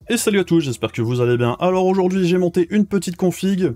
Et salut à tous, j'espère que vous allez bien. Alors aujourd'hui j'ai monté une petite config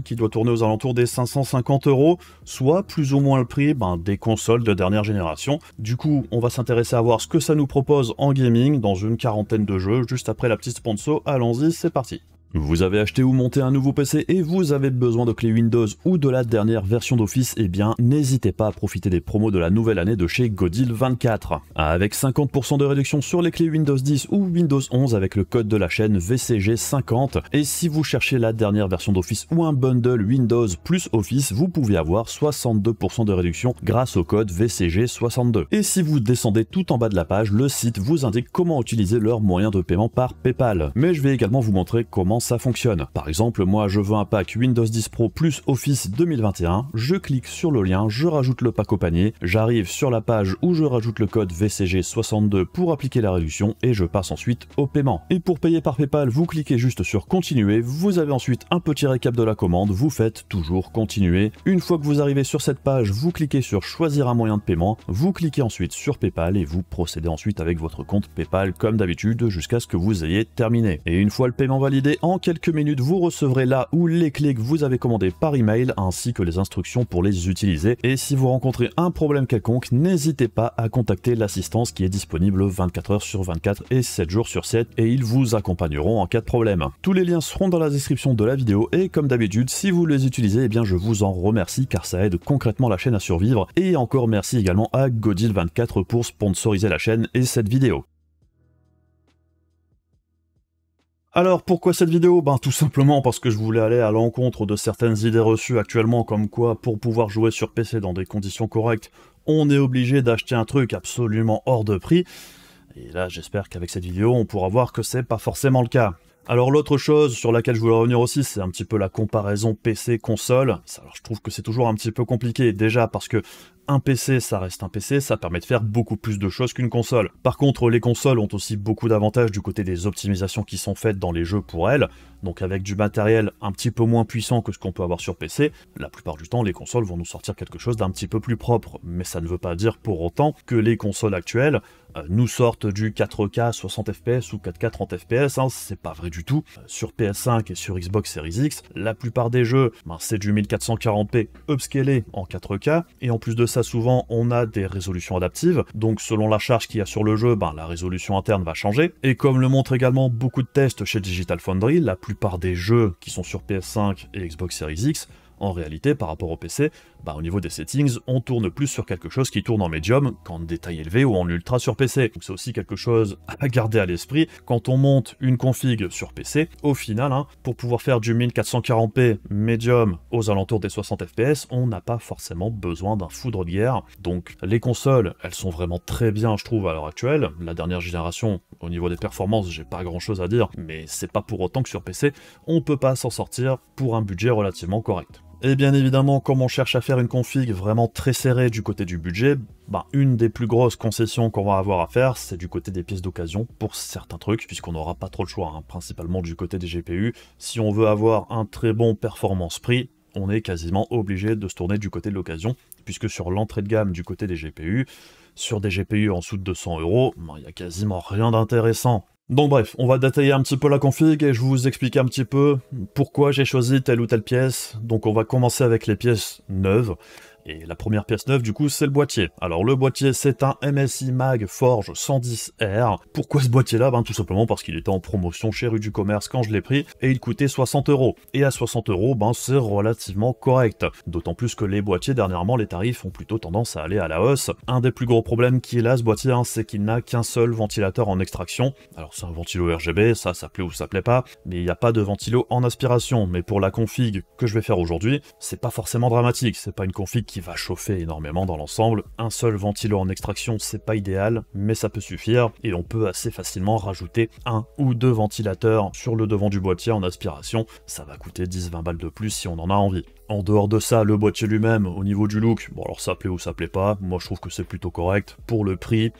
qui doit tourner aux alentours des 550 €, soit plus ou moins le prix des consoles de dernière génération. Du coup, on va s'intéresser à voir ce que ça nous propose en gaming dans une quarantaine de jeux, juste après la petite sponsor. Allons-y, c'est parti. Vous avez acheté ou monté un nouveau PC et vous avez besoin de clés Windows ou de la dernière version d'Office, eh bien n'hésitez pas à profiter des promos de la nouvelle année de chez Godil24. Avec 50% de réduction sur les clés Windows 10 ou Windows 11 avec le code de la chaîne VCG50, et si vous cherchez la dernière version d'Office ou un bundle Windows plus Office, vous pouvez avoir 62% de réduction grâce au code VCG62. Et si vous descendez tout en bas de la page, le site vous indique comment utiliser leur moyen de paiement par PayPal. Mais je vais également vous montrer comment ça fonctionne. Par exemple, moi je veux un pack Windows 10 Pro plus Office 2021, je clique sur le lien, je rajoute le pack au panier, j'arrive sur la page où je rajoute le code VCG62 pour appliquer la réduction et je passe ensuite au paiement. Et pour payer par PayPal, vous cliquez juste sur continuer, vous avez ensuite un petit récap de la commande, vous faites toujours continuer. Une fois que vous arrivez sur cette page, vous cliquez sur choisir un moyen de paiement, vous cliquez ensuite sur PayPal et vous procédez ensuite avec votre compte PayPal comme d'habitude jusqu'à ce que vous ayez terminé. Et une fois le paiement validé, en quelques minutes, vous recevrez là où les clés que vous avez commandées par email ainsi que les instructions pour les utiliser. Et si vous rencontrez un problème quelconque, n'hésitez pas à contacter l'assistance qui est disponible 24 h sur 24 et 7 jours sur 7 et ils vous accompagneront en cas de problème. Tous les liens seront dans la description de la vidéo et comme d'habitude, si vous les utilisez, eh bien je vous en remercie car ça aide concrètement la chaîne à survivre. Et encore merci également à Godil24 pour sponsoriser la chaîne et cette vidéo. Alors pourquoi cette vidéo? Tout simplement parce que je voulais aller à l'encontre de certaines idées reçues actuellement, comme quoi pour pouvoir jouer sur PC dans des conditions correctes, on est obligé d'acheter un truc absolument hors de prix. Et là j'espère qu'avec cette vidéo on pourra voir que c'est pas forcément le cas. Alors l'autre chose sur laquelle je voulais revenir aussi, c'est un petit peu la comparaison PC-console. Alors je trouve que c'est toujours un petit peu compliqué, déjà parce que un PC, ça reste un PC, ça permet de faire beaucoup plus de choses qu'une console. Par contre, les consoles ont aussi beaucoup d'avantages du côté des optimisations qui sont faites dans les jeux pour elles. Donc avec du matériel un petit peu moins puissant que ce qu'on peut avoir sur PC, la plupart du temps, les consoles vont nous sortir quelque chose d'un petit peu plus propre. Mais ça ne veut pas dire pour autant que les consoles actuelles nous sortent du 4K 60 fps ou 4K 30 fps, c'est pas vrai du tout. Sur PS5 et sur Xbox Series X, la plupart des jeux, c'est du 1440p upscalé en 4K, et en plus de ça, souvent, on a des résolutions adaptives, donc selon la charge qu'il y a sur le jeu, la résolution interne va changer, et comme le montrent également beaucoup de tests chez Digital Foundry, la plupart des jeux qui sont sur PS5 et Xbox Series X, en réalité, par rapport au PC, au niveau des settings, on tourne plus sur quelque chose qui tourne en médium qu'en détail élevé ou en ultra sur PC. Donc c'est aussi quelque chose à garder à l'esprit quand on monte une config sur PC. Au final, pour pouvoir faire du 1440p médium aux alentours des 60 fps, on n'a pas forcément besoin d'un foudre de guerre. Donc les consoles, elles sont vraiment très bien, je trouve, à l'heure actuelle. La dernière génération, au niveau des performances, j'ai pas grand chose à dire, mais c'est pas pour autant que sur PC, on peut pas s'en sortir pour un budget relativement correct. Et bien évidemment, comme on cherche à faire une config vraiment très serrée du côté du budget, une des plus grosses concessions qu'on va avoir à faire, c'est du côté des pièces d'occasion pour certains trucs, puisqu'on n'aura pas trop le choix, principalement du côté des GPU. Si on veut avoir un très bon performance-prix, on est quasiment obligé de se tourner du côté de l'occasion, puisque sur l'entrée de gamme du côté des GPU, sur des GPU en dessous de 200 €, il n'y a quasiment rien d'intéressant. Donc bref, on va détailler un petit peu la config et je vais vous expliquer un petit peu pourquoi j'ai choisi telle ou telle pièce. Donc on va commencer avec les pièces neuves. Et la première pièce neuve, du coup, c'est le boîtier. Alors le boîtier, c'est un MSI Mag Forge 110R. Pourquoi ce boîtier-là? Tout simplement parce qu'il était en promotion chez Rue du Commerce quand je l'ai pris, et il coûtait 60 €. Et à 60 €, c'est relativement correct. D'autant plus que les boîtiers, dernièrement, les tarifs ont plutôt tendance à aller à la hausse. Un des plus gros problèmes qui est là, ce boîtier, c'est qu'il n'a qu'un seul ventilateur en extraction. Alors c'est un ventilo RGB, ça plaît ou ça plaît pas, mais il n'y a pas de ventilo en aspiration. Mais pour la config que je vais faire aujourd'hui, c'est pas forcément dramatique, c'est pas une config qui va chauffer énormément dans l'ensemble. Un seul ventilo en extraction, c'est pas idéal, mais ça peut suffire, et on peut assez facilement rajouter un ou deux ventilateurs sur le devant du boîtier en aspiration. Ça va coûter 10-20 balles de plus si on en a envie. En dehors de ça, le boîtier lui-même, au niveau du look, bon alors ça plaît ou ça plaît pas, moi je trouve que c'est plutôt correct. Pour le prix,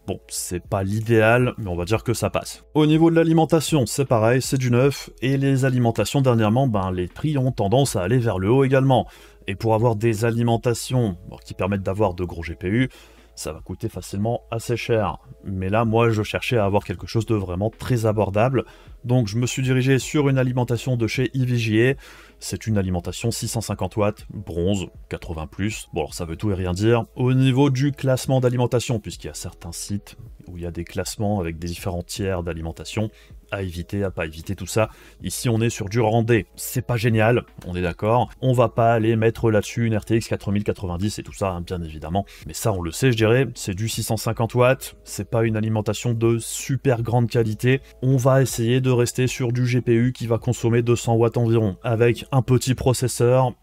bon, c'est pas l'idéal, mais on va dire que ça passe. Au niveau de l'alimentation, c'est pareil, c'est du neuf, et les alimentations dernièrement, les prix ont tendance à aller vers le haut également. Et pour avoir des alimentations qui permettent d'avoir de gros GPU, ça va coûter facilement assez cher. Mais là, moi, je cherchais à avoir quelque chose de vraiment très abordable, donc je me suis dirigé sur une alimentation de chez EVGA. C'est une alimentation 650 watts, bronze, 80+. Bon, alors ça veut tout et rien dire. Au niveau du classement d'alimentation, puisqu'il y a certains sites où il y a des classements avec des différents tiers d'alimentation, à éviter, à pas éviter, tout ça. Ici, on est sur du rendé. C'est pas génial, on est d'accord. On va pas aller mettre là-dessus une RTX 4090 et tout ça, hein, bien évidemment. Mais ça, on le sait, je dirais, c'est du 650 watts. C'est pas une alimentation de super grande qualité. On va essayer de rester sur du GPU qui va consommer 200 watts environ, avec un petit processeur.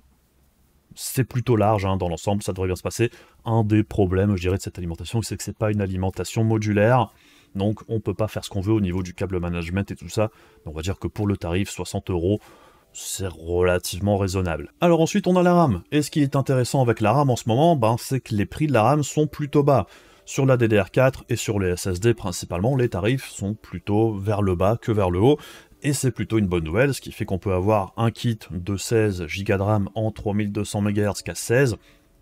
C'est plutôt large, hein, dans l'ensemble, ça devrait bien se passer. Un des problèmes, je dirais, de cette alimentation, c'est que c'est pas une alimentation modulaire. Donc on peut pas faire ce qu'on veut au niveau du câble management et tout ça. On va dire que pour le tarif, 60 €, c'est relativement raisonnable. Alors ensuite on a la RAM. Et ce qui est intéressant avec la RAM en ce moment, c'est que les prix de la RAM sont plutôt bas. Sur la DDR4 et sur les SSD principalement, les tarifs sont plutôt vers le bas que vers le haut. Et c'est plutôt une bonne nouvelle, ce qui fait qu'on peut avoir un kit de 16 Go de RAM en 3200 MHz qu'à 16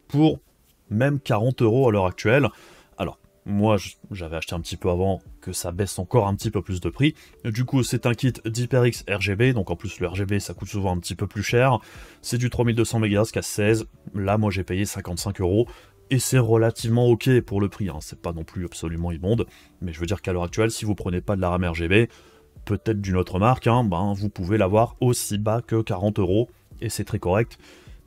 pour même 40 € à l'heure actuelle. Alors, moi, j'avais acheté un petit peu avant que ça baisse encore un petit peu plus de prix. Du coup, c'est un kit d'HyperX RGB, donc en plus le RGB, ça coûte souvent un petit peu plus cher. C'est du 3200 MHz qu'à 16. Là, moi, j'ai payé 55 €. Et c'est relativement ok pour le prix, hein. C'est pas non plus absolument immonde. Mais je veux dire qu'à l'heure actuelle, si vous prenez pas de la RAM RGB, peut-être d'une autre marque, hein, vous pouvez l'avoir aussi bas que 40 €. Et c'est très correct.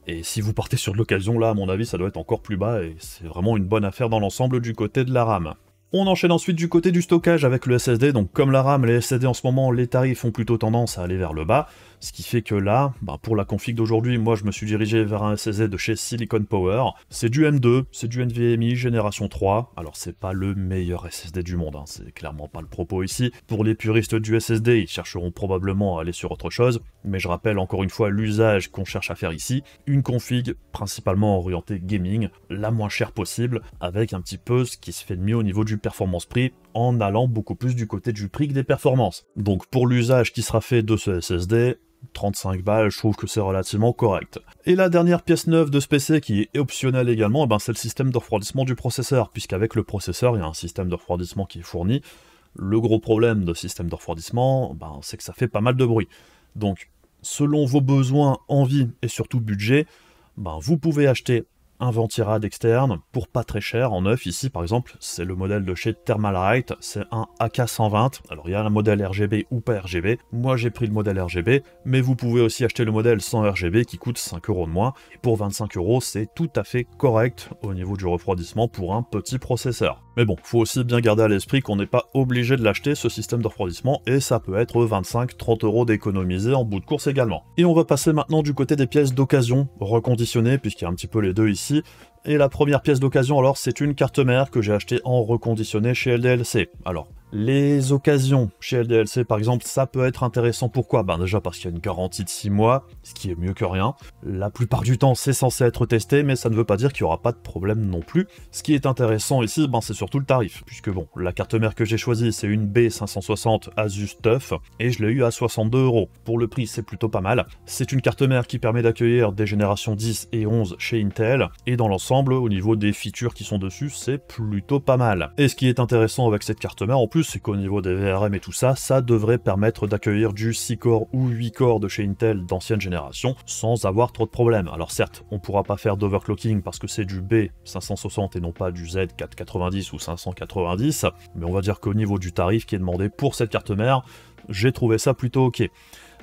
Et si vous partez sur de l'occasion, là, à mon avis, ça doit être encore plus bas, et c'est vraiment une bonne affaire dans l'ensemble du côté de la RAM. On enchaîne ensuite du côté du stockage avec le SSD, donc comme la RAM, les SSD en ce moment, les tarifs ont plutôt tendance à aller vers le bas, ce qui fait que là, pour la config d'aujourd'hui, moi je me suis dirigé vers un SSD de chez Silicon Power. C'est du M2, c'est du NVMe génération 3, alors c'est pas le meilleur SSD du monde, hein, c'est clairement pas le propos ici. Pour les puristes du SSD, ils chercheront probablement à aller sur autre chose, mais je rappelle encore une fois l'usage qu'on cherche à faire ici, une config principalement orientée gaming, la moins chère possible, avec un petit peu ce qui se fait de mieux au niveau du performance-prix, en allant beaucoup plus du côté du prix que des performances. Donc pour l'usage qui sera fait de ce SSD, 35 balles, je trouve que c'est relativement correct. Et la dernière pièce neuve de ce PC qui est optionnelle également, c'est le système de refroidissement du processeur, puisqu'avec le processeur, il y a un système de refroidissement qui est fourni. Le gros problème de système de refroidissement, c'est que ça fait pas mal de bruit. Donc, selon vos besoins, envies et surtout budget, vous pouvez acheter un ventirad externe pour pas très cher en neuf. Ici par exemple c'est le modèle de chez Thermalright, c'est un AK120. Alors il y a un modèle RGB ou pas RGB, moi j'ai pris le modèle RGB, mais vous pouvez aussi acheter le modèle sans RGB qui coûte 5 € de moins, et pour 25 € c'est tout à fait correct au niveau du refroidissement pour un petit processeur. Mais bon, faut aussi bien garder à l'esprit qu'on n'est pas obligé de l'acheter ce système de refroidissement, et ça peut être 25-30 € d'économiser en bout de course également. Et on va passer maintenant du côté des pièces d'occasion, reconditionnées, puisqu'il y a un petit peu les deux ici. Et la première pièce d'occasion, alors, c'est une carte mère que j'ai achetée en reconditionné chez LDLC. Alors, les occasions chez LDLC, par exemple, ça peut être intéressant. Pourquoi ? Déjà parce qu'il y a une garantie de 6 mois, ce qui est mieux que rien. La plupart du temps, c'est censé être testé, mais ça ne veut pas dire qu'il n'y aura pas de problème non plus. Ce qui est intéressant ici, c'est surtout le tarif. Puisque bon, la carte mère que j'ai choisie, c'est une B560 Asus TUF, et je l'ai eu à 62 €. Pour le prix, c'est plutôt pas mal. C'est une carte mère qui permet d'accueillir des générations 10 et 11 chez Intel, et dans l'ensemble, au niveau des features qui sont dessus, c'est plutôt pas mal. Et ce qui est intéressant avec cette carte mère, en plus, c'est qu'au niveau des VRM et tout ça, ça devrait permettre d'accueillir du 6 corps ou 8 corps de chez Intel d'ancienne génération, sans avoir trop de problèmes. Alors certes, on pourra pas faire d'overclocking parce que c'est du B560 et non pas du Z490 ou 590, mais on va dire qu'au niveau du tarif qui est demandé pour cette carte mère, j'ai trouvé ça plutôt ok.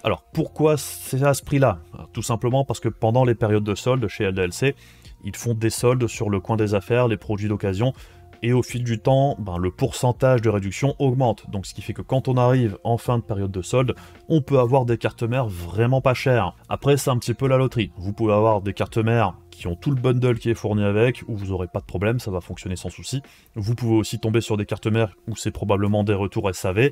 Alors pourquoi c'est à ce prix-là ? Tout simplement parce que pendant les périodes de solde chez LDLC, ils font des soldes sur le coin des affaires, les produits d'occasion, et au fil du temps, le pourcentage de réduction augmente. Donc ce qui fait que quand on arrive en fin de période de solde, on peut avoir des cartes mères vraiment pas chères. Après, c'est un petit peu la loterie. Vous pouvez avoir des cartes mères qui ont tout le bundle qui est fourni avec, où vous n'aurez pas de problème, ça va fonctionner sans souci. Vous pouvez aussi tomber sur des cartes mères où c'est probablement des retours SAV.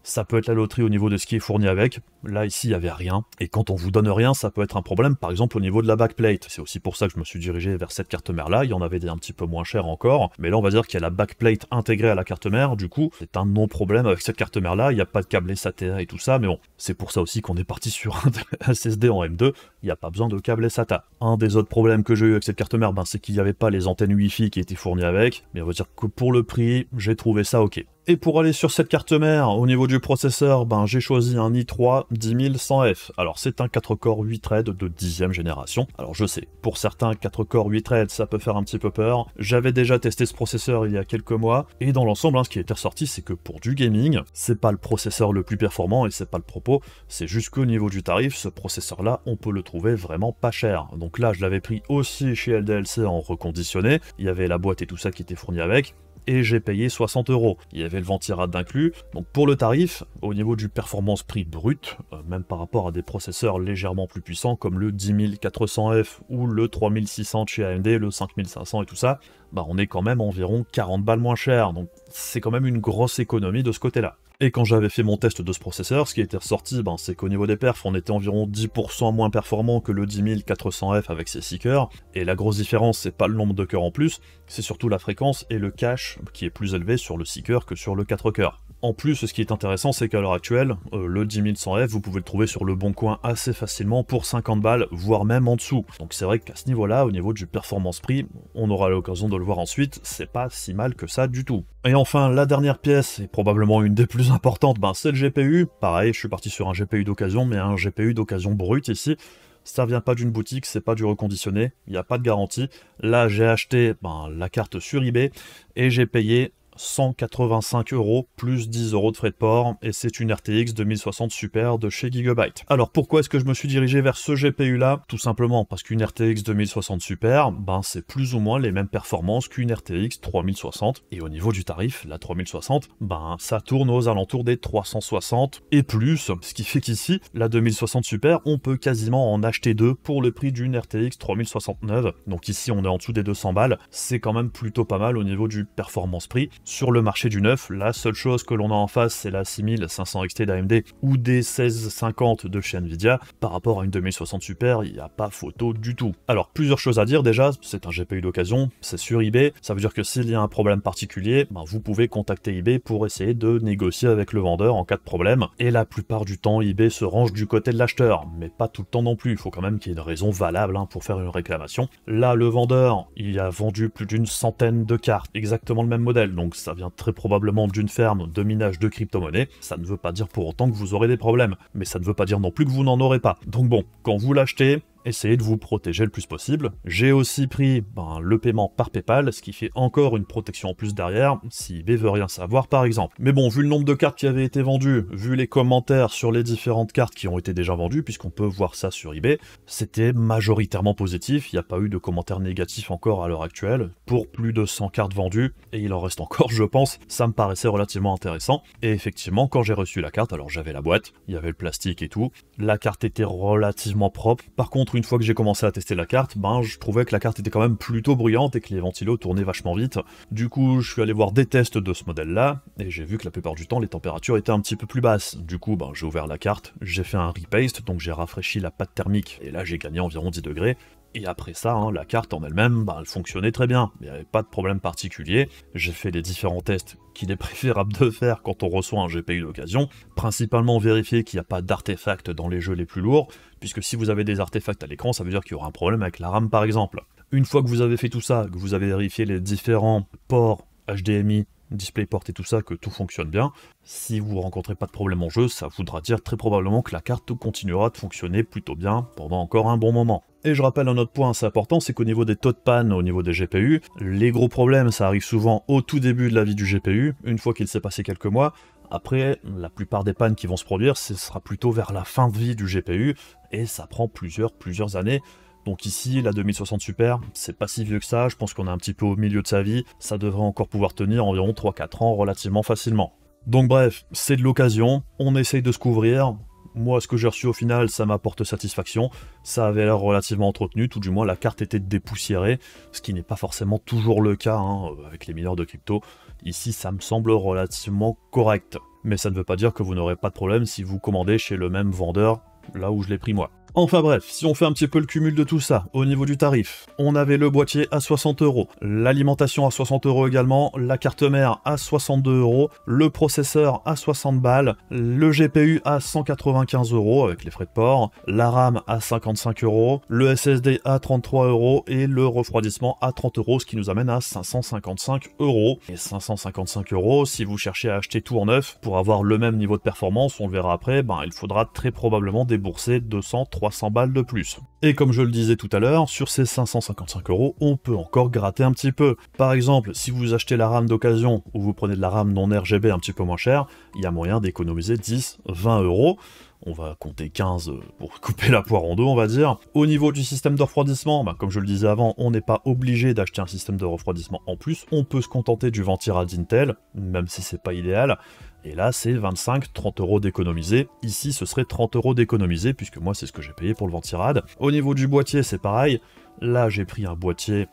Ça peut être la loterie au niveau de ce qui est fourni avec. Là, ici, il n'y avait rien. Et quand on vous donne rien, ça peut être un problème, par exemple, au niveau de la backplate. C'est aussi pour ça que je me suis dirigé vers cette carte mère-là. Il y en avait des un petit peu moins chers encore. Mais là, on va dire qu'il y a la backplate intégrée à la carte mère. Du coup, c'est un non-problème avec cette carte mère-là. Il n'y a pas de câblé SATA et tout ça. Mais bon, c'est pour ça aussi qu'on est parti sur un SSD en M2. il n'y a pas besoin de câble SATA. Un des autres problèmes que j'ai eu avec cette carte mère, c'est qu'il n'y avait pas les antennes Wi-Fi qui étaient fournies avec, mais on va dire que pour le prix, j'ai trouvé ça ok. Et pour aller sur cette carte mère, au niveau du processeur, j'ai choisi un i3 10100F. Alors c'est un 4 core 8 threads de 10e génération. Alors je sais, pour certains 4 core 8 threads, ça peut faire un petit peu peur. J'avais déjà testé ce processeur il y a quelques mois, et dans l'ensemble, ce qui était ressorti, c'est que pour du gaming, c'est pas le processeur le plus performant, et c'est pas le propos, c'est juste qu'au niveau du tarif, ce processeur-là, on peut le trouver vraiment pas cher. Donc là, je l'avais pris aussi chez LDLC en reconditionné, il y avait la boîte et tout ça qui était fourni avec, et j'ai payé 60 €. Il y avait le ventirad d'inclus. Donc pour le tarif, au niveau du performance-prix brut, même par rapport à des processeurs légèrement plus puissants comme le 10400F ou le 3600 de chez AMD, le 5500 et tout ça, on est quand même environ 40 balles moins cher. Donc c'est quand même une grosse économie de ce côté-là. Et quand j'avais fait mon test de ce processeur, ce qui était ressorti, c'est qu'au niveau des perfs, on était environ 10% moins performant que le 10400F avec ses 6 cœurs, et la grosse différence, c'est pas le nombre de cœurs en plus, c'est surtout la fréquence et le cache qui est plus élevé sur le 6 cœurs que sur le 4 cœurs. En plus, ce qui est intéressant, c'est qu'à l'heure actuelle, le 10100F, vous pouvez le trouver sur le bon coin assez facilement pour 50 balles, voire même en dessous. Donc c'est vrai qu'à ce niveau-là, au niveau du performance-prix, on aura l'occasion de le voir ensuite, c'est pas si mal que ça du tout. Et enfin, la dernière pièce, et probablement une des plus importantes, c'est le GPU. Pareil, je suis parti sur un GPU d'occasion, mais un GPU d'occasion brut ici. Ça vient pas d'une boutique, c'est pas du reconditionné, il n'y a pas de garantie. Là, j'ai acheté la carte sur eBay, et j'ai payé 185 € plus 10 € de frais de port, et c'est une RTX 2060 Super de chez Gigabyte. Alors pourquoi est-ce que je me suis dirigé vers ce GPU là? Tout simplement parce qu'une RTX 2060 Super, c'est plus ou moins les mêmes performances qu'une RTX 3060, et au niveau du tarif, la 3060, ça tourne aux alentours des 360 et plus, ce qui fait qu'ici, la 2060 Super, on peut quasiment en acheter deux pour le prix d'une RTX 3069, donc ici on est en dessous des 200 balles, c'est quand même plutôt pas mal au niveau du performance-prix. Sur le marché du neuf, la seule chose que l'on a en face, c'est la 6500 XT d'AMD ou des 1650 de chez Nvidia. Par rapport à une 2060 Super, il n'y a pas photo du tout. Alors, plusieurs choses à dire déjà, c'est un GPU d'occasion, c'est sur eBay, ça veut dire que s'il y a un problème particulier, vous pouvez contacter eBay pour essayer de négocier avec le vendeur en cas de problème. Et la plupart du temps, eBay se range du côté de l'acheteur, mais pas tout le temps non plus, il faut quand même qu'il y ait une raison valable pour faire une réclamation. Là, le vendeur, il a vendu plus d'une centaine de cartes, exactement le même modèle, donc ça vient très probablement d'une ferme de minage de crypto-monnaie. Ça ne veut pas dire pour autant que vous aurez des problèmes, mais ça ne veut pas dire non plus que vous n'en aurez pas. Donc bon, quand vous l'achetez, essayez de vous protéger le plus possible. J'ai aussi pris le paiement par PayPal, ce qui fait encore une protection en plus derrière, si eBay veut rien savoir par exemple. Mais bon, vu le nombre de cartes qui avaient été vendues, vu les commentaires sur les différentes cartes qui ont été déjà vendues, puisqu'on peut voir ça sur eBay, c'était majoritairement positif, il n'y a pas eu de commentaires négatifs encore à l'heure actuelle, pour plus de 100 cartes vendues, et il en reste encore je pense, ça me paraissait relativement intéressant. Et effectivement, quand j'ai reçu la carte, alors j'avais la boîte, il y avait le plastique et tout, la carte était relativement propre, par contre une fois que j'ai commencé à tester la carte, je trouvais que la carte était quand même plutôt bruyante et que les ventilos tournaient vachement vite. Du coup, je suis allé voir des tests de ce modèle-là, et j'ai vu que la plupart du temps, les températures étaient un petit peu plus basses. Du coup, j'ai ouvert la carte, j'ai fait un repaste, donc j'ai rafraîchi la pâte thermique, et là j'ai gagné environ 10 degrés. Et après ça, la carte en elle-même, elle fonctionnait très bien, il n'y avait pas de problème particulier. J'ai fait les différents tests qu'il est préférable de faire quand on reçoit un GPU d'occasion, principalement vérifier qu'il n'y a pas d'artefacts dans les jeux les plus lourds, puisque si vous avez des artefacts à l'écran, ça veut dire qu'il y aura un problème avec la RAM par exemple. Une fois que vous avez fait tout ça, que vous avez vérifié les différents ports HDMI, DisplayPort et tout ça, que tout fonctionne bien, si vous rencontrez pas de problème en jeu, ça voudra dire très probablement que la carte continuera de fonctionner plutôt bien pendant encore un bon moment. Et je rappelle un autre point assez important, c'est qu'au niveau des taux de panne, au niveau des GPU, les gros problèmes, ça arrive souvent au tout début de la vie du GPU, une fois qu'il s'est passé quelques mois. Après, la plupart des pannes qui vont se produire, ce sera plutôt vers la fin de vie du GPU, et ça prend plusieurs années. Donc ici, la 2060 Super, c'est pas si vieux que ça, je pense qu'on est un petit peu au milieu de sa vie, ça devrait encore pouvoir tenir environ 3-4 ans relativement facilement. Donc bref, c'est de l'occasion, on essaye de se couvrir. Moi, ce que j'ai reçu au final, ça m'apporte satisfaction. Ça avait l'air relativement entretenu, tout du moins la carte était dépoussiérée, ce qui n'est pas forcément toujours le cas avec les mineurs de crypto. Ici, ça me semble relativement correct. Mais ça ne veut pas dire que vous n'aurez pas de problème si vous commandez chez le même vendeur, là où je l'ai pris moi. Enfin bref, si on fait un petit peu le cumul de tout ça, au niveau du tarif, on avait le boîtier à 60 €, l'alimentation à 60 € également, la carte mère à 62 €, le processeur à 60 balles, le GPU à 195 € avec les frais de port, la RAM à 55 €, le SSD à 33 € et le refroidissement à 30 €, ce qui nous amène à 555 €. Et 555 €, si vous cherchez à acheter tout en neuf, pour avoir le même niveau de performance, on le verra après, il faudra très probablement débourser 200-300 balles de plus. Et comme je le disais tout à l'heure, sur ces 555 €, on peut encore gratter un petit peu. Par exemple, si vous achetez la RAM d'occasion ou vous prenez de la RAM non RGB un petit peu moins chère, il y a moyen d'économiser 10-20 €. On va compter 15 pour couper la poire en deux, on va dire. Au niveau du système de refroidissement, comme je le disais avant, on n'est pas obligé d'acheter un système de refroidissement en plus. On peut se contenter du Ventirad d'Intel, même si c'est pas idéal. Et là, c'est 25-30 € d'économiser. Ici, ce serait 30 € d'économiser, puisque moi, c'est ce que j'ai payé pour le Ventirad. Au niveau du boîtier, c'est pareil. Là, j'ai pris un boîtier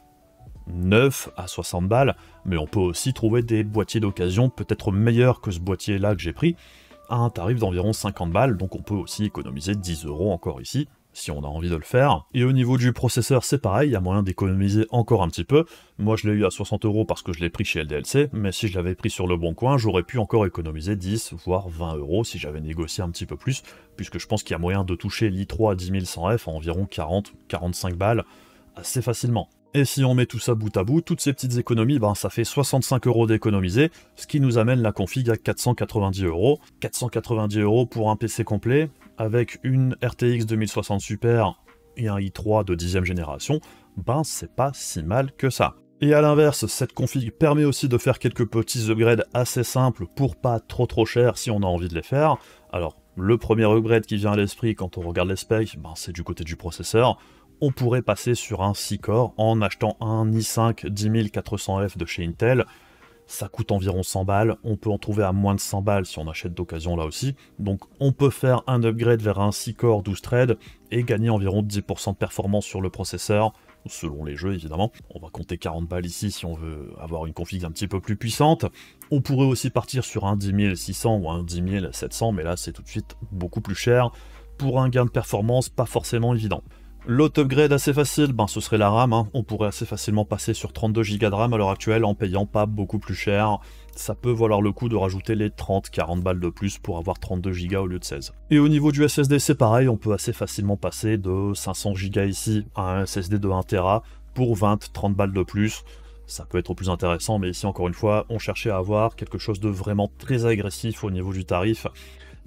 neuf à 60 balles, mais on peut aussi trouver des boîtiers d'occasion peut-être meilleurs que ce boîtier-là que j'ai pris, à un tarif d'environ 50 balles, donc on peut aussi économiser 10 € encore ici, si on a envie de le faire. Et au niveau du processeur, c'est pareil, il y a moyen d'économiser encore un petit peu. Moi, je l'ai eu à 60 € parce que je l'ai pris chez LDLC, mais si je l'avais pris sur le bon coin, j'aurais pu encore économiser 10, voire 20 € si j'avais négocié un petit peu plus, puisque je pense qu'il y a moyen de toucher l'i3 à 10100F à environ 40-45 balles assez facilement. Et si on met tout ça bout à bout, toutes ces petites économies, ça fait 65 € d'économiser, ce qui nous amène la config à 490 €. 490 € pour un PC complet, avec une RTX 2060 Super et un i3 de 10e génération, c'est pas si mal que ça. Et à l'inverse, cette config permet aussi de faire quelques petits upgrades assez simples pour pas trop cher si on a envie de les faire. Alors, le premier upgrade qui vient à l'esprit quand on regarde les specs, c'est du côté du processeur. On pourrait passer sur un 6-core en achetant un i5 10400F de chez Intel. Ça coûte environ 100 balles, on peut en trouver à moins de 100 balles si on achète d'occasion là aussi. Donc on peut faire un upgrade vers un 6-core 12 threads et gagner environ 10% de performance sur le processeur, selon les jeux évidemment. On va compter 40 balles ici si on veut avoir une config un petit peu plus puissante. On pourrait aussi partir sur un 10600 ou un 10700, mais là c'est tout de suite beaucoup plus cher. Pour un gain de performance pas forcément évident. L'autre upgrade assez facile, ce serait la RAM, On pourrait assez facilement passer sur 32 Go de RAM à l'heure actuelle en payant pas beaucoup plus cher. Ça peut valoir le coup de rajouter les 30-40 balles de plus pour avoir 32 Go au lieu de 16. Et au niveau du SSD, c'est pareil, on peut assez facilement passer de 500 Go ici à un SSD de 1 Tera pour 20-30 balles de plus. Ça peut être plus intéressant, mais ici encore une fois, on cherchait à avoir quelque chose de vraiment très agressif au niveau du tarif,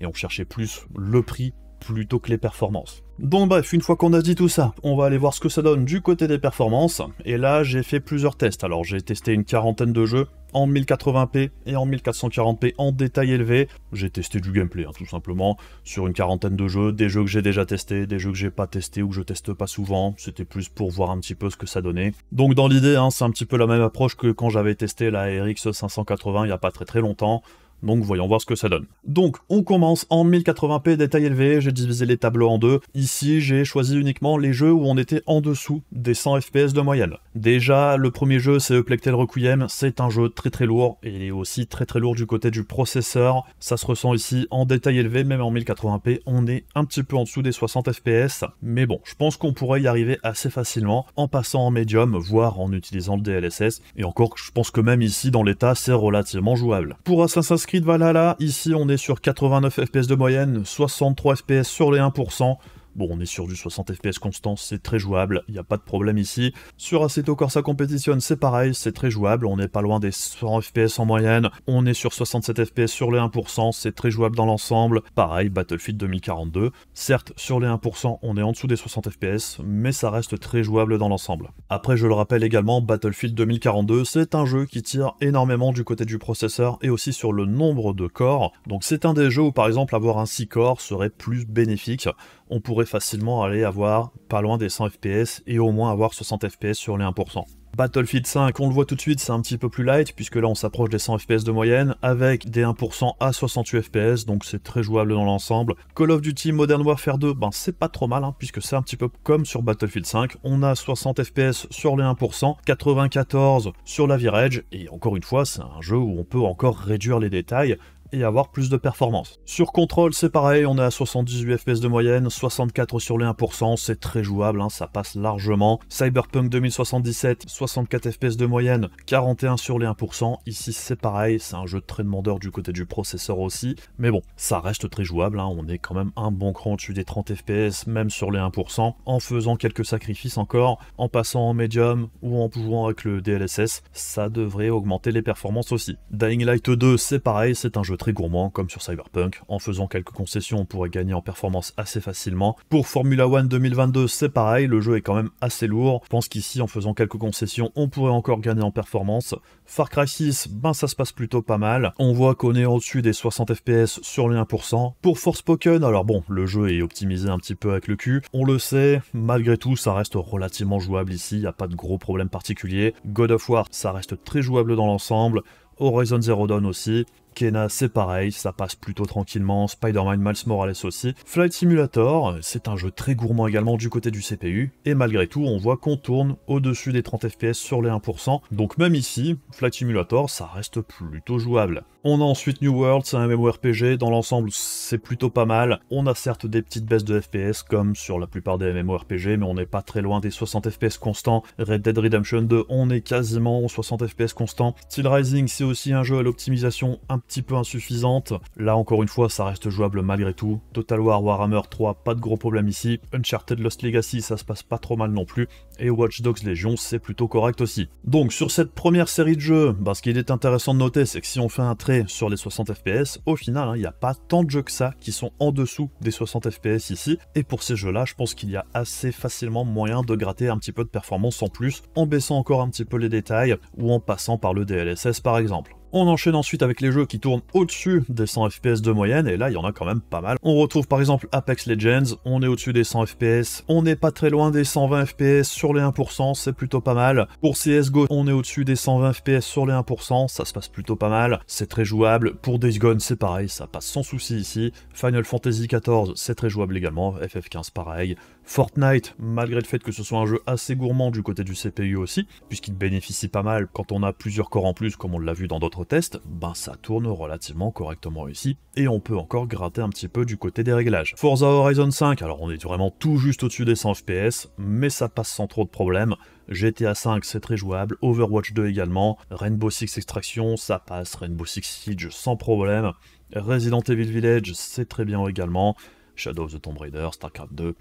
et on cherchait plus le prix plutôt que les performances. Donc bref, une fois qu'on a dit tout ça, on va aller voir ce que ça donne du côté des performances, et là j'ai fait plusieurs tests. Alors j'ai testé une quarantaine de jeux en 1080p et en 1440p en détail élevé. J'ai testé du gameplay, tout simplement, sur une quarantaine de jeux, des jeux que j'ai déjà testés, des jeux que j'ai pas testés ou que je teste pas souvent. C'était plus pour voir un petit peu ce que ça donnait. Donc dans l'idée, c'est un petit peu la même approche que quand j'avais testé la RX 580 il y a pas très longtemps. Donc voyons voir ce que ça donne. Donc on commence en 1080p détail élevé, j'ai divisé les tableaux en deux. Ici j'ai choisi uniquement les jeux où on était en dessous des 100 FPS de moyenne. Déjà le premier jeu c'est Plectel Requiem, c'est un jeu très lourd et il est aussi très lourd du côté du processeur. Ça se ressent ici en détail élevé, même en 1080p on est un petit peu en dessous des 60 FPS. Mais bon, je pense qu'on pourrait y arriver assez facilement en passant en médium, voire en utilisant le DLSS. Et encore, je pense que même ici dans l'état c'est relativement jouable. Pour Assassin's Creed Valhalla, ici on est sur 89 FPS de moyenne, 63 FPS sur les 1%. Bon, on est sur du 60 FPS constant, c'est très jouable, il n'y a pas de problème ici. Sur Assetto Corsa Competition, c'est pareil, c'est très jouable, on n'est pas loin des 100 FPS en moyenne. On est sur 67 FPS sur les 1%, c'est très jouable dans l'ensemble. Pareil, Battlefield 2042. Certes, sur les 1%, on est en dessous des 60 FPS, mais ça reste très jouable dans l'ensemble. Après, je le rappelle également, Battlefield 2042, c'est un jeu qui tire énormément du côté du processeur et aussi sur le nombre de corps. Donc c'est un des jeux où par exemple avoir un 6 corps serait plus bénéfique. On pourrait facilement aller avoir pas loin des 100 FPS et au moins avoir 60 FPS sur les 1%. Battlefield 5, on le voit tout de suite, c'est un petit peu plus light, puisque là on s'approche des 100 FPS de moyenne, avec des 1% à 68 FPS, donc c'est très jouable dans l'ensemble. Call of Duty Modern Warfare 2, c'est pas trop mal, puisque c'est un petit peu comme sur Battlefield 5, on a 60 FPS sur les 1%, 94 sur la Edge, et encore une fois, c'est un jeu où on peut encore réduire les détails, et avoir plus de performance. Sur Control, c'est pareil, on est à 78 FPS de moyenne, 64 sur les 1%, c'est très jouable, hein, ça passe largement. Cyberpunk 2077, 64 FPS de moyenne, 41 sur les 1%, ici c'est pareil, c'est un jeu très demandeur du côté du processeur aussi, mais bon, ça reste très jouable, hein, on est quand même un bon cran au-dessus des 30 FPS, même sur les 1%, en faisant quelques sacrifices encore, en passant en médium ou en jouant avec le DLSS, ça devrait augmenter les performances aussi. Dying Light 2, c'est pareil, c'est un jeu très gourmand, comme sur Cyberpunk, en faisant quelques concessions, on pourrait gagner en performance assez facilement. Pour Formula One 2022, c'est pareil, le jeu est quand même assez lourd, je pense qu'ici, en faisant quelques concessions, on pourrait encore gagner en performance. Far Cry 6, ben ça se passe plutôt pas mal, on voit qu'on est au-dessus des 60 FPS sur les 1%. Pour Forspoken, alors bon, le jeu est optimisé un petit peu avec le cul, on le sait, malgré tout, ça reste relativement jouable ici, il n'y a pas de gros problème particulier. God of War, ça reste très jouable dans l'ensemble, Horizon Zero Dawn aussi, Kena c'est pareil, ça passe plutôt tranquillement, Spider-Man Miles Morales aussi. Flight Simulator, c'est un jeu très gourmand également du côté du CPU, et malgré tout on voit qu'on tourne au-dessus des 30 FPS sur les 1%, donc même ici, Flight Simulator ça reste plutôt jouable. On a ensuite New World, c'est un MMORPG, dans l'ensemble c'est plutôt pas mal, on a certes des petites baisses de FPS comme sur la plupart des MMORPG, mais on n'est pas très loin des 60 FPS constants. Red Dead Redemption 2, on est quasiment aux 60 FPS constants. Steel Rising, c'est aussi un jeu à l'optimisation un petit peu insuffisante. Là encore une fois, ça reste jouable malgré tout. Total War Warhammer 3, pas de gros problème ici. Uncharted Lost Legacy, ça se passe pas trop mal non plus. Et Watch Dogs Legion, c'est plutôt correct aussi. Donc sur cette première série de jeux, ce qu'il est intéressant de noter, c'est que si on fait un trait sur les 60 FPS, au final, il n'y a pas tant de jeux que ça qui sont en dessous des 60 FPS ici. Et pour ces jeux-là, je pense qu'il y a assez facilement moyen de gratter un petit peu de performance en plus, en baissant encore un petit peu les détails, ou en passant par le DLSS par exemple. On enchaîne ensuite avec les jeux qui tournent au-dessus des 100 FPS de moyenne, et là il y en a quand même pas mal. On retrouve par exemple Apex Legends, on est au-dessus des 100 FPS, on n'est pas très loin des 120 FPS sur les 1%, c'est plutôt pas mal. Pour CSGO, on est au-dessus des 120 FPS sur les 1%, ça se passe plutôt pas mal, c'est très jouable. Pour Days Gone, c'est pareil, ça passe sans souci ici. Final Fantasy XIV, c'est très jouable également, FF15 pareil. Fortnite, malgré le fait que ce soit un jeu assez gourmand du côté du CPU aussi, puisqu'il bénéficie pas mal quand on a plusieurs corps en plus, comme on l'a vu dans d'autres tests, ça tourne relativement correctement ici, et on peut encore gratter un petit peu du côté des réglages. Forza Horizon 5, alors on est vraiment tout juste au-dessus des 100 FPS, mais ça passe sans trop de problèmes. GTA 5 c'est très jouable, Overwatch 2 également, Rainbow Six Extraction ça passe, Rainbow Six Siege sans problème, Resident Evil Village c'est très bien également, Shadow of the Tomb Raider, StarCraft 2,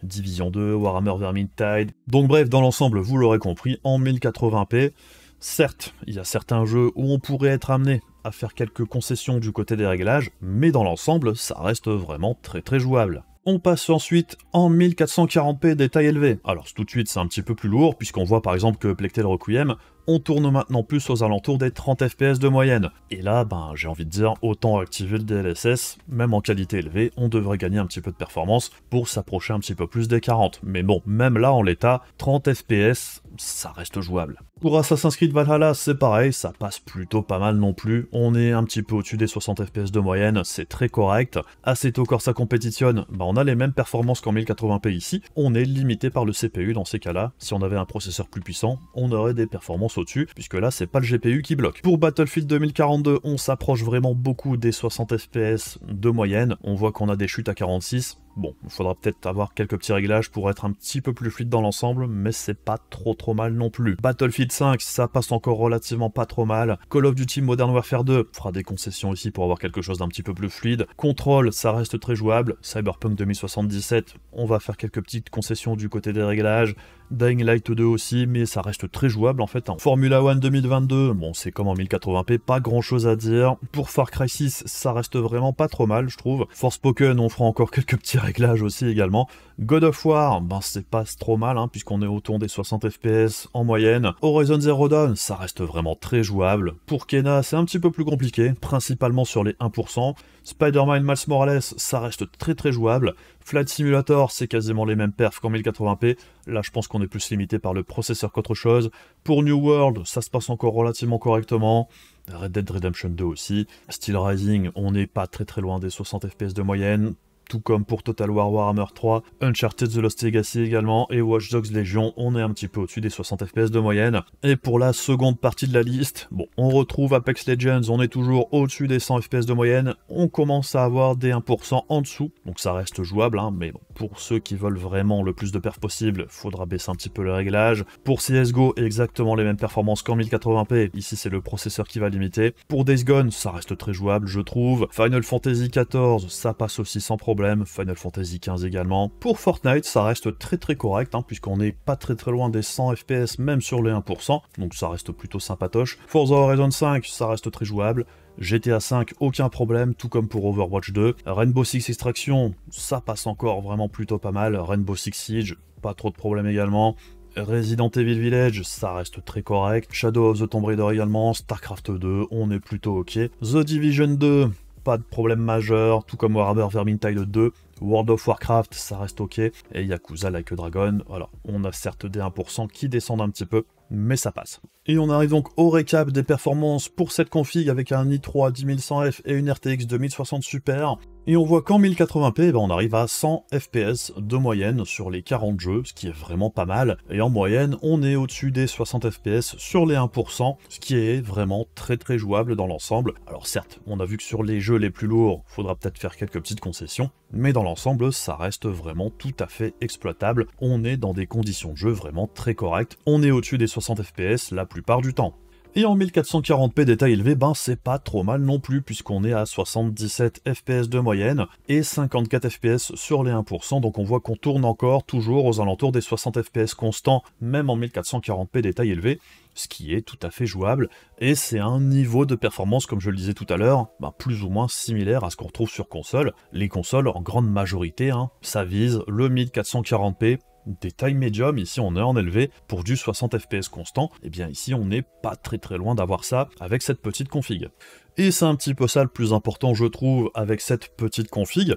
Division 2, Warhammer Vermintide. Donc bref, dans l'ensemble, vous l'aurez compris, en 1080p, certes, il y a certains jeux où on pourrait être amené à faire quelques concessions du côté des réglages, mais dans l'ensemble, ça reste vraiment très jouable. On passe ensuite en 1440p détail élevé. Alors tout de suite c'est un petit peu plus lourd, puisqu'on voit par exemple que Plague Tale Requiem, on tourne maintenant plus aux alentours des 30 FPS de moyenne. Et là, j'ai envie de dire, autant activer le DLSS, même en qualité élevée, on devrait gagner un petit peu de performance pour s'approcher un petit peu plus des 40. Mais bon, même là, en l'état, 30 FPS, ça reste jouable. Pour Assassin's Creed Valhalla, c'est pareil, ça passe plutôt pas mal non plus. On est un petit peu au-dessus des 60 FPS de moyenne, c'est très correct. Assetto Corsa Competition, on a les mêmes performances qu'en 1080p ici. On est limité par le CPU dans ces cas-là. Si on avait un processeur plus puissant, on aurait des performances au-dessus, puisque là c'est pas le GPU qui bloque. Pour Battlefield 2042, on s'approche vraiment beaucoup des 60 FPS de moyenne, on voit qu'on a des chutes à 46, bon, il faudra peut-être avoir quelques petits réglages pour être un petit peu plus fluide dans l'ensemble, mais c'est pas trop mal non plus. Battlefield 5, ça passe encore relativement pas trop mal. Call of Duty Modern Warfare 2 fera des concessions ici pour avoir quelque chose d'un petit peu plus fluide. Control, ça reste très jouable. Cyberpunk 2077, on va faire quelques petites concessions du côté des réglages. Dying Light 2 aussi, mais ça reste très jouable en fait. Formula One 2022, bon c'est comme en 1080p, pas grand chose à dire. Pour Far Cry 6, ça reste vraiment pas trop mal je trouve. Forspoken, on fera encore quelques petits réglages aussi également. God of War, c'est pas trop mal puisqu'on est autour des 60 FPS en moyenne. Horizon Zero Dawn, ça reste vraiment très jouable. Pour Kena, c'est un petit peu plus compliqué, principalement sur les 1%. Spider-Man Miles Morales, ça reste très jouable. Flight Simulator, c'est quasiment les mêmes perfs qu'en 1080p. Là, je pense qu'on est plus limité par le processeur qu'autre chose. Pour New World, ça se passe encore relativement correctement. Red Dead Redemption 2 aussi. Steel Rising, on n'est pas très loin des 60 FPS de moyenne. tout comme pour Total War Warhammer 3, Uncharted The Lost Legacy également, et Watch Dogs Legion, on est un petit peu au-dessus des 60 FPS de moyenne. Et pour la seconde partie de la liste, bon, on retrouve Apex Legends, on est toujours au-dessus des 100 FPS de moyenne, on commence à avoir des 1% en dessous, donc ça reste jouable, hein, mais bon, pour ceux qui veulent vraiment le plus de perf possible, faudra baisser un petit peu le réglage. Pour CSGO, exactement les mêmes performances qu'en 1080p, ici c'est le processeur qui va limiter. Pour Days Gone, ça reste très jouable, je trouve. Final Fantasy XIV, ça passe aussi sans problème. Final Fantasy XV également. Pour Fortnite, ça reste très correct, hein, puisqu'on n'est pas très loin des 100 FPS, même sur les 1%, donc ça reste plutôt sympatoche. Forza Horizon 5, ça reste très jouable. GTA 5, aucun problème, tout comme pour Overwatch 2. Rainbow Six Extraction, ça passe encore vraiment plutôt pas mal. Rainbow Six Siege, pas trop de problème également. Resident Evil Village, ça reste très correct. Shadow of the Tomb Raider également. Starcraft 2, on est plutôt ok. The Division 2, pas de problème majeur, tout comme Warhammer Vermintide 2. World of Warcraft, ça reste ok. Et Yakuza Like a Dragon, voilà. On a certes des 1% qui descendent un petit peu, mais ça passe. Et on arrive donc au récap des performances pour cette config avec un i3 10100F et une RTX 2060 Super. Et on voit qu'en 1080p, on arrive à 100 FPS de moyenne sur les 40 jeux, ce qui est vraiment pas mal. Et en moyenne, on est au-dessus des 60 FPS sur les 1%, ce qui est vraiment très jouable dans l'ensemble. Alors certes, on a vu que sur les jeux les plus lourds, faudra peut-être faire quelques petites concessions, mais dans l'ensemble, ça reste vraiment tout à fait exploitable. On est dans des conditions de jeu vraiment très correctes. On est au-dessus des 60 FPS la plupart du temps. Et en 1440p détail élevé, c'est pas trop mal non plus, puisqu'on est à 77 FPS de moyenne et 54 FPS sur les 1%, donc on voit qu'on tourne encore toujours aux alentours des 60 FPS constants, même en 1440p détail élevé, ce qui est tout à fait jouable, et c'est un niveau de performance, comme je le disais tout à l'heure, plus ou moins similaire à ce qu'on retrouve sur console. Les consoles, en grande majorité, ça vise le 1440p, détail médium, ici on est en élevé pour du 60 FPS constant, et bien ici on n'est pas très loin d'avoir ça avec cette petite config. Et c'est un petit peu ça le plus important je trouve avec cette petite config,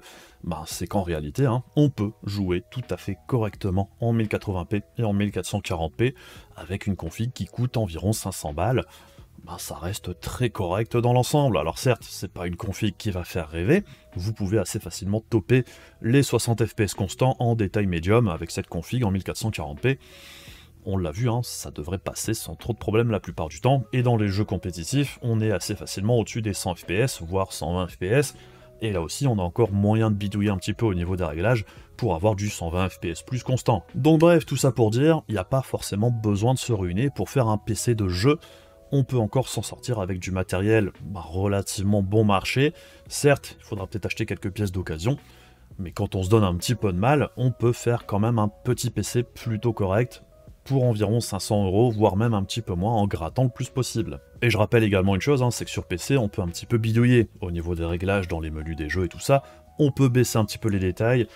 c'est qu'en réalité on peut jouer tout à fait correctement en 1080p et en 1440p avec une config qui coûte environ 500 balles. Ça reste très correct dans l'ensemble. Alors certes, c'est pas une config qui va faire rêver, vous pouvez assez facilement topper les 60 FPS constants en détail médium avec cette config en 1440p. On l'a vu, ça devrait passer sans trop de problèmes la plupart du temps, et dans les jeux compétitifs, on est assez facilement au-dessus des 100 FPS, voire 120 FPS, et là aussi on a encore moyen de bidouiller un petit peu au niveau des réglages pour avoir du 120 FPS plus constant. Donc bref, tout ça pour dire, il n'y a pas forcément besoin de se ruiner pour faire un PC de jeu. On peut encore s'en sortir avec du matériel relativement bon marché. Certes, il faudra peut-être acheter quelques pièces d'occasion, mais quand on se donne un petit peu de mal, on peut faire quand même un petit PC plutôt correct pour environ 500 €, voire même un petit peu moins en grattant le plus possible. Et je rappelle également une chose, c'est que sur PC, on peut un petit peu bidouiller au niveau des réglages dans les menus des jeux et tout ça. On peut baisser un petit peu les détails.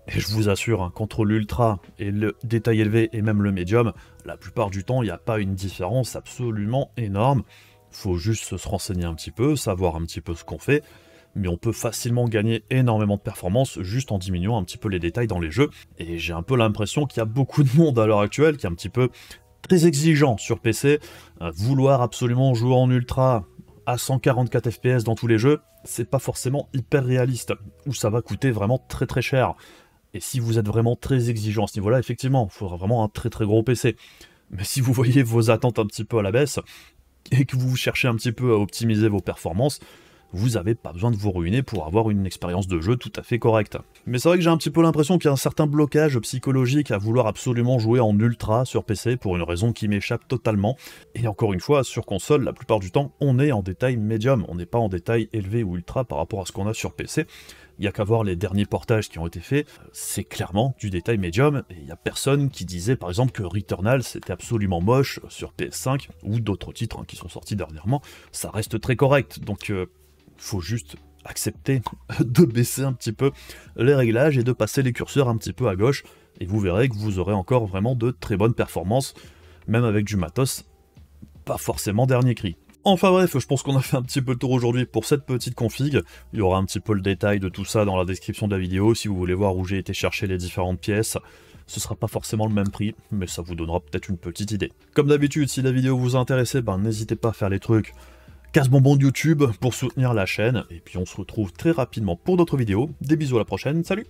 Et je vous assure, qu'entre l'ultra et le détail élevé et même le médium, la plupart du temps, il n'y a pas une différence absolument énorme. Faut juste se renseigner un petit peu, savoir un petit peu ce qu'on fait, mais on peut facilement gagner énormément de performance juste en diminuant un petit peu les détails dans les jeux. Et j'ai un peu l'impression qu'il y a beaucoup de monde à l'heure actuelle qui est un petit peu très exigeant sur PC. Vouloir absolument jouer en ultra à 144 FPS dans tous les jeux, c'est pas forcément hyper réaliste, ou ça va coûter vraiment très cher. Et si vous êtes vraiment très exigeant à ce niveau-là, effectivement, il faudra vraiment un très gros PC. Mais si vous voyez vos attentes un petit peu à la baisse, et que vous cherchez un petit peu à optimiser vos performances, vous n'avez pas besoin de vous ruiner pour avoir une expérience de jeu tout à fait correcte. Mais c'est vrai que j'ai un petit peu l'impression qu'il y a un certain blocage psychologique à vouloir absolument jouer en ultra sur PC pour une raison qui m'échappe totalement. Et encore une fois, sur console, la plupart du temps, on est en détail médium, on n'est pas en détail élevé ou ultra par rapport à ce qu'on a sur PC. Il n'y a qu'à voir les derniers portages qui ont été faits, c'est clairement du détail médium, et il n'y a personne qui disait par exemple que Returnal c'était absolument moche sur PS5, ou d'autres titres qui sont sortis dernièrement, ça reste très correct, donc faut juste accepter de baisser un petit peu les réglages et de passer les curseurs un petit peu à gauche, et vous verrez que vous aurez encore vraiment de très bonnes performances, même avec du matos, pas forcément dernier cri. Enfin bref, je pense qu'on a fait un petit peu le tour aujourd'hui pour cette petite config. Il y aura un petit peu le détail de tout ça dans la description de la vidéo si vous voulez voir où j'ai été chercher les différentes pièces. Ce sera pas forcément le même prix, mais ça vous donnera peut-être une petite idée. Comme d'habitude, si la vidéo vous a intéressé, n'hésitez pas à faire les trucs casse-bonbon de YouTube pour soutenir la chaîne, et puis on se retrouve très rapidement pour d'autres vidéos. Des bisous à la prochaine, salut!